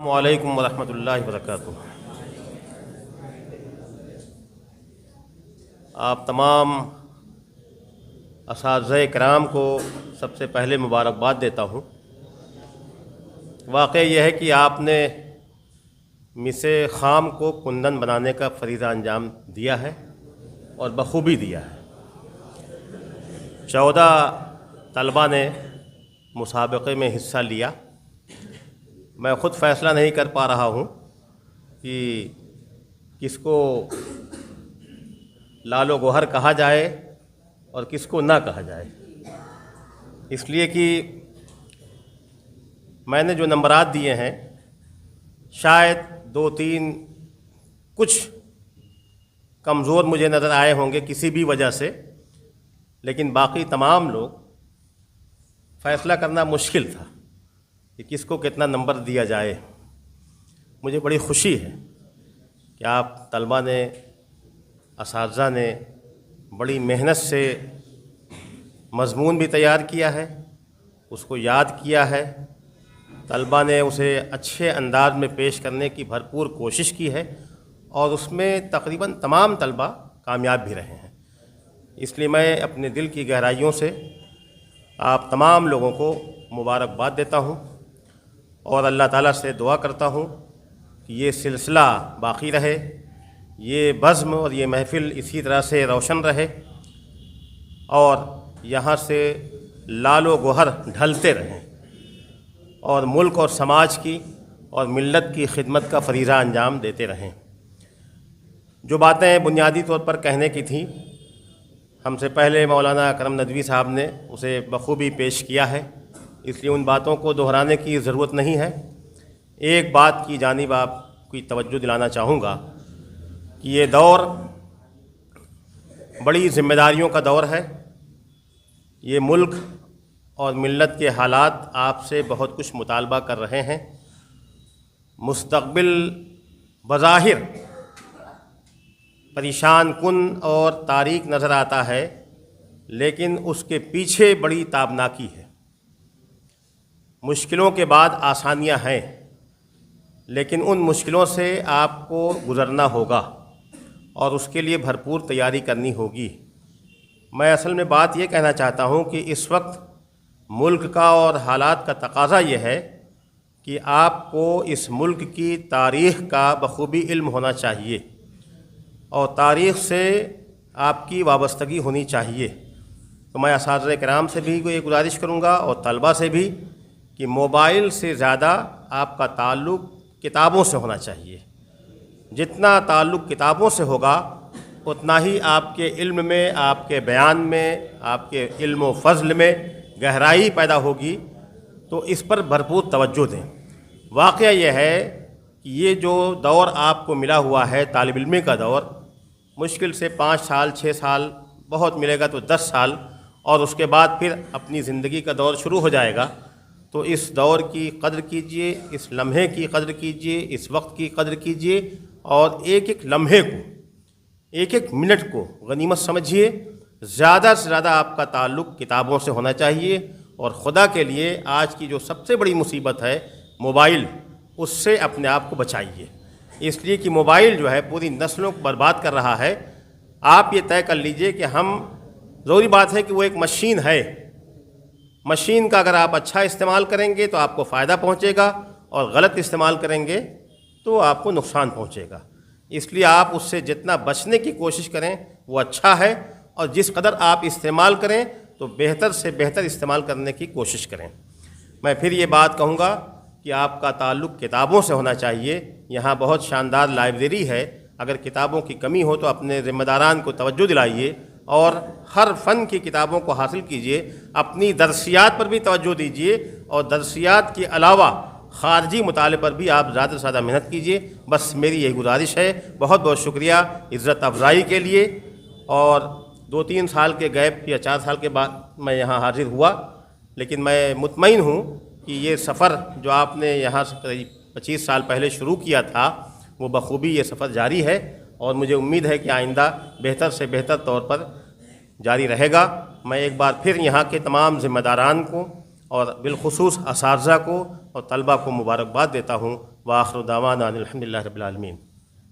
السلام علیکم ورحمۃ اللہ وبرکاتہ۔ آپ تمام اساتذہ کرام کو سب سے پہلے مبارکباد دیتا ہوں۔ واقعہ یہ ہے کہ آپ نے مس خام کو کندن بنانے کا فریضہ انجام دیا ہے اور بخوبی دیا ہے۔ 14 طلبہ نے مسابقے میں حصہ لیا۔ میں خود فیصلہ نہیں کر پا رہا ہوں کہ کس کو لال و گوہر کہا جائے اور کس کو نہ کہا جائے، اس لیے کہ میں نے جو نمبرات دیے ہیں شاید 2-3 کچھ کمزور مجھے نظر آئے ہوں گے کسی بھی وجہ سے، لیکن باقی تمام لوگ فیصلہ کرنا مشکل تھا کہ کس کو کتنا نمبر دیا جائے۔ مجھے بڑی خوشی ہے کہ آپ طلبہ نے، اساتذہ نے بڑی محنت سے مضمون بھی تیار کیا ہے، اس کو یاد کیا ہے، طلبہ نے اسے اچھے انداز میں پیش کرنے کی بھرپور کوشش کی ہے اور اس میں تقریباً تمام طلبہ کامیاب بھی رہے ہیں۔ اس لیے میں اپنے دل کی گہرائیوں سے آپ تمام لوگوں کو مبارکباد دیتا ہوں اور اللہ تعالیٰ سے دعا کرتا ہوں کہ یہ سلسلہ باقی رہے، یہ بزم اور یہ محفل اسی طرح سے روشن رہے اور یہاں سے لال و گوہر ڈھلتے رہیں اور ملک اور سماج کی اور ملت کی خدمت کا فریضہ انجام دیتے رہیں۔ جو باتیں بنیادی طور پر کہنے کی تھیں، ہم سے پہلے مولانا کرم ندوی صاحب نے اسے بخوبی پیش کیا ہے، اس لیے ان باتوں کو دہرانے کی ضرورت نہیں ہے۔ ایک بات کی جانب آپ کی توجہ دلانا چاہوں گا کہ یہ دور بڑی ذمہ داریوں کا دور ہے۔ یہ ملک اور ملت کے حالات آپ سے بہت کچھ مطالبہ کر رہے ہیں۔ مستقبل بظاہر پریشان کن اور تاریک نظر آتا ہے، لیکن اس کے پیچھے بڑی تابناکی ہے۔ مشکلوں کے بعد آسانیاں ہیں، لیکن ان مشکلوں سے آپ کو گزرنا ہوگا اور اس کے لیے بھرپور تیاری کرنی ہوگی۔ میں اصل میں بات یہ کہنا چاہتا ہوں کہ اس وقت ملک کا اور حالات کا تقاضا یہ ہے کہ آپ کو اس ملک کی تاریخ کا بخوبی علم ہونا چاہیے اور تاریخ سے آپ کی وابستگی ہونی چاہیے۔ تو میں اساتذہ کرام سے بھی یہ گزارش کروں گا اور طلبہ سے بھی کہ موبائل سے زیادہ آپ کا تعلق کتابوں سے ہونا چاہیے۔ جتنا تعلق کتابوں سے ہوگا اتنا ہی آپ کے علم میں، آپ کے بیان میں، آپ کے علم و فضل میں گہرائی پیدا ہوگی، تو اس پر بھرپور توجہ دیں۔ واقعہ یہ ہے کہ یہ جو دور آپ کو ملا ہوا ہے طالب علمی کا دور، مشکل سے 5 سال 6 سال، بہت ملے گا تو 10 سال، اور اس کے بعد پھر اپنی زندگی کا دور شروع ہو جائے گا۔ تو اس دور کی قدر کیجئے، اس لمحے کی قدر کیجئے، اس وقت کی قدر کیجئے اور ایک ایک لمحے کو، ایک ایک منٹ کو غنیمت سمجھیے۔ زیادہ سے زیادہ آپ کا تعلق کتابوں سے ہونا چاہیے اور خدا کے لیے آج کی جو سب سے بڑی مصیبت ہے موبائل، اس سے اپنے آپ کو بچائیے، اس لیے کہ موبائل جو ہے پوری نسلوں کو برباد کر رہا ہے۔ آپ یہ طے کر لیجئے کہ ہم، ضروری بات ہے کہ وہ ایک مشین ہے، مشین کا اگر آپ اچھا استعمال کریں گے تو آپ کو فائدہ پہنچے گا اور غلط استعمال کریں گے تو آپ کو نقصان پہنچے گا۔ اس لیے آپ اس سے جتنا بچنے کی کوشش کریں وہ اچھا ہے، اور جس قدر آپ استعمال کریں تو بہتر سے بہتر استعمال کرنے کی کوشش کریں۔ میں پھر یہ بات کہوں گا کہ آپ کا تعلق کتابوں سے ہونا چاہیے۔ یہاں بہت شاندار لائبریری ہے، اگر کتابوں کی کمی ہو تو اپنے ذمہ داران کو توجہ دلائیے اور ہر فن کی کتابوں کو حاصل کیجئے۔ اپنی درسیات پر بھی توجہ دیجئے اور درسیات کے علاوہ خارجی مطالعے پر بھی آپ زیادہ سے زیادہ محنت کیجئے۔ بس میری یہی گزارش ہے۔ بہت بہت شکریہ عزت افزائی کے لیے۔ اور 2-3 سال کے گیپ یا 4 سال کے بعد میں یہاں حاضر ہوا، لیکن میں مطمئن ہوں کہ یہ سفر جو آپ نے یہاں سے قریب 25 سال پہلے شروع کیا تھا، وہ بخوبی یہ سفر جاری ہے اور مجھے امید ہے کہ آئندہ بہتر سے بہتر طور پر جاری رہے گا۔ میں ایک بار پھر یہاں کے تمام ذمہ داران کو اور بالخصوص اساتذہ کو اور طلبہ کو مبارکباد دیتا ہوں۔ وآخر دعوانا الحمد للہ رب العالمین.